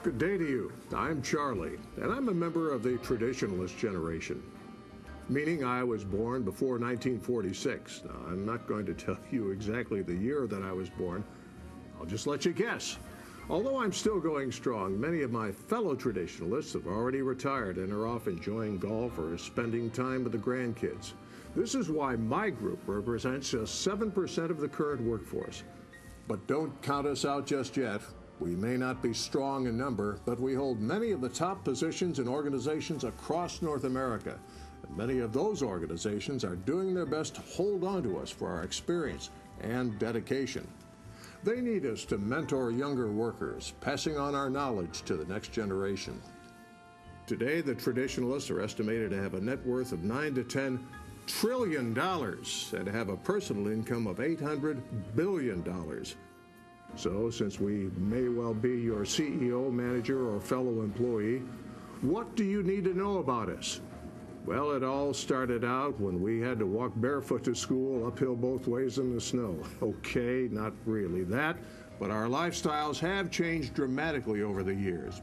Good day to you. I'm Charlie, and I'm a member of the Traditionalist generation, meaning I was born before 1946. Now, I'm not going to tell you exactly the year that I was born. I'll just let you guess. Although I'm still going strong, many of my fellow Traditionalists have already retired and are off enjoying golf or spending time with the grandkids. This is why my group represents just 7% of the current workforce. But don't count us out just yet. We may not be strong in number, but we hold many of the top positions in organizations across North America. And many of those organizations are doing their best to hold on to us for our experience and dedication. They need us to mentor younger workers, passing on our knowledge to the next generation. Today, the Traditionalists are estimated to have a net worth of $9 to $10 trillion and to have a personal income of $800 billion. So, since we may well be your CEO, manager, or fellow employee, what do you need to know about us? Well, it all started out when we had to walk barefoot to school, uphill both ways in the snow. Okay, not really that, but our lifestyles have changed dramatically over the years.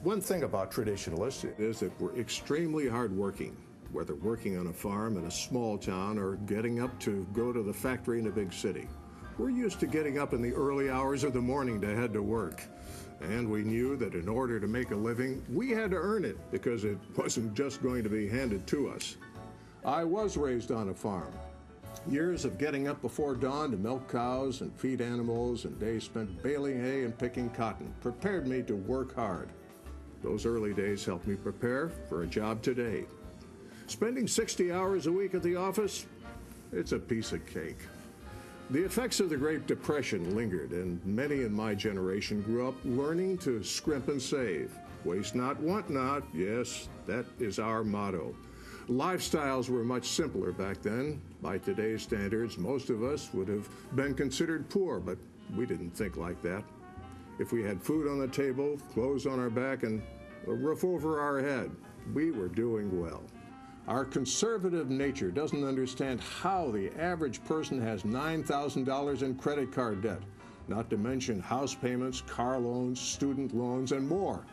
One thing about Traditionalists is that we're extremely hardworking, whether working on a farm in a small town or getting up to go to the factory in a big city. We're used to getting up in the early hours of the morning to head to work. And we knew that in order to make a living, we had to earn it because it wasn't just going to be handed to us. I was raised on a farm. Years of getting up before dawn to milk cows and feed animals and days spent baling hay and picking cotton prepared me to work hard. Those early days helped me prepare for a job today. Spending 60 hours a week at the office, it's a piece of cake. The effects of the Great Depression lingered, and many in my generation grew up learning to scrimp and save. Waste not, want not. Yes, that is our motto. Lifestyles were much simpler back then. By today's standards, most of us would have been considered poor, but we didn't think like that. If we had food on the table, clothes on our back, and a roof over our head, we were doing well. Our conservative nature doesn't understand how the average person has $9,000 in credit card debt, not to mention house payments, car loans, student loans, and more.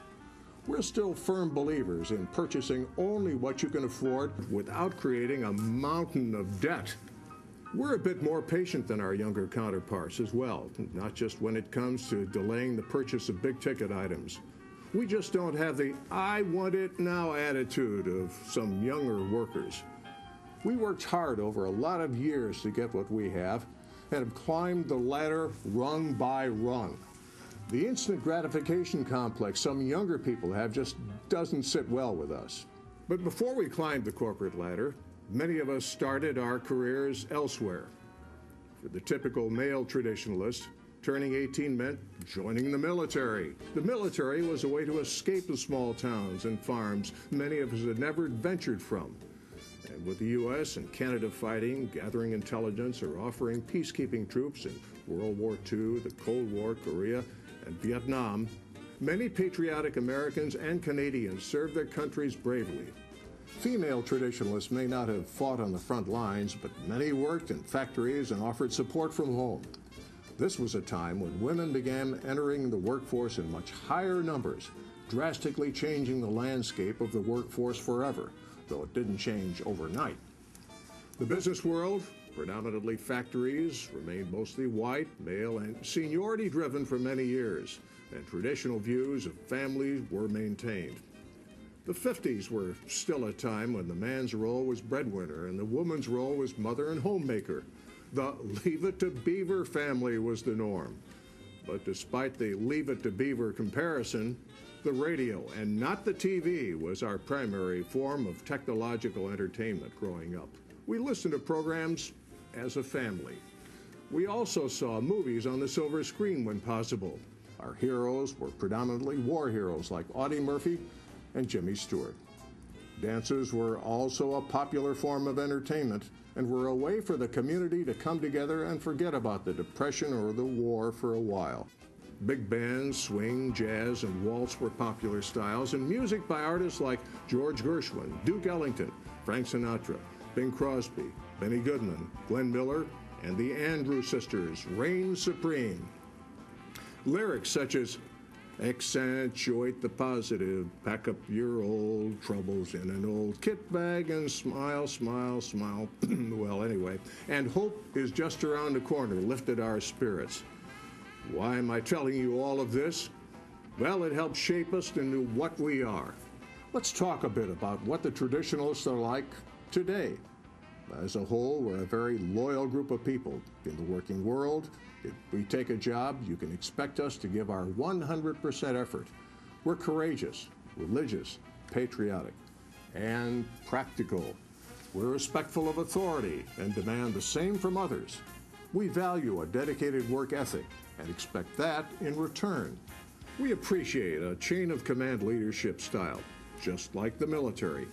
We're still firm believers in purchasing only what you can afford without creating a mountain of debt. We're a bit more patient than our younger counterparts as well, not just when it comes to delaying the purchase of big-ticket items. We just don't have the I want it now attitude of some younger workers. We worked hard over a lot of years to get what we have and have climbed the ladder rung by rung. The instant gratification complex some younger people have just doesn't sit well with us. But before we climbed the corporate ladder, many of us started our careers elsewhere. For the typical male Traditionalist, turning 18 meant joining the military. The military was a way to escape the small towns and farms many of us had never ventured from. And with the U.S. and Canada fighting, gathering intelligence, or offering peacekeeping troops in World War II, the Cold War, Korea, and Vietnam, many patriotic Americans and Canadians served their countries bravely. Female Traditionalists may not have fought on the front lines, but many worked in factories and offered support from home. This was a time when women began entering the workforce in much higher numbers, drastically changing the landscape of the workforce forever, though it didn't change overnight. The business world, predominantly factories, remained mostly white, male, and seniority-driven for many years, and traditional views of families were maintained. The 50s were still a time when the man's role was breadwinner and the woman's role was mother and homemaker. The Leave It to Beaver family was the norm. But despite the Leave It to Beaver comparison, the radio, and not the TV, was our primary form of technological entertainment growing up. We listened to programs as a family. We also saw movies on the silver screen when possible. Our heroes were predominantly war heroes like Audie Murphy and Jimmy Stewart. Dances were also a popular form of entertainment and were a way for the community to come together and forget about the Depression or the war for a while. Big bands, swing, jazz, and waltz were popular styles, and music by artists like George Gershwin, Duke Ellington, Frank Sinatra, Bing Crosby, Benny Goodman, Glenn Miller, and the Andrews Sisters reigned supreme. Lyrics such as Accentuate the positive. Pack up your old troubles in an old kit bag and smile, smile, smile. Well, anyway, and hope is just around the corner, lifted our spirits. Why am I telling you all of this? Well, it helps shape us into what we are. Let's talk a bit about what the traditionalists are like today. As a whole, we're a very loyal group of people. In the working world, if we take a job, you can expect us to give our 100% effort. We're courageous, religious, patriotic, and practical. We're respectful of authority and demand the same from others. We value a dedicated work ethic and expect that in return. We appreciate a chain of command leadership style, just like the military.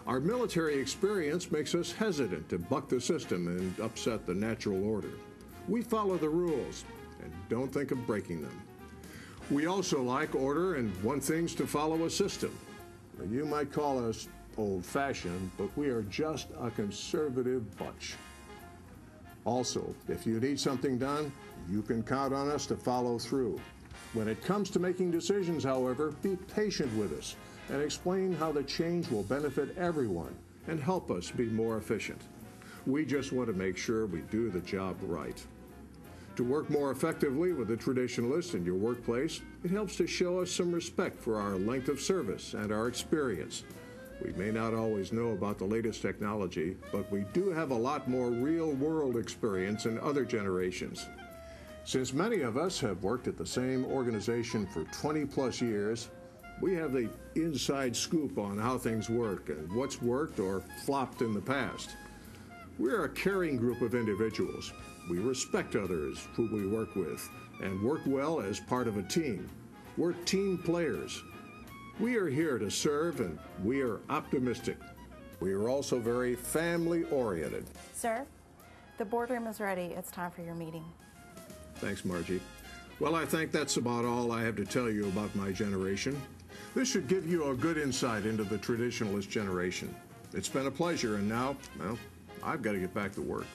Our military experience makes us hesitant to buck the system and upset the natural order. We follow the rules and don't think of breaking them. We also like order and want things to follow a system. You might call us old-fashioned, but we are just a conservative bunch. Also, if you need something done, you can count on us to follow through. When it comes to making decisions, however, be patient with us and explain how the change will benefit everyone and help us be more efficient. We just want to make sure we do the job right. To work more effectively with the traditionalists in your workplace, it helps to show us some respect for our length of service and our experience. We may not always know about the latest technology, but we do have a lot more real-world experience than other generations. Since many of us have worked at the same organization for 20-plus years, we have the inside scoop on how things work and what's worked or flopped in the past. We're a caring group of individuals. We respect others who we work with and work well as part of a team. We're team players. We are here to serve, and we are optimistic. We are also very family-oriented. Sir, the boardroom is ready. It's time for your meeting. Thanks, Margie. Well, I think that's about all I have to tell you about my generation. This should give you a good insight into the traditionalist generation. It's been a pleasure, and now, well, I've got to get back to work.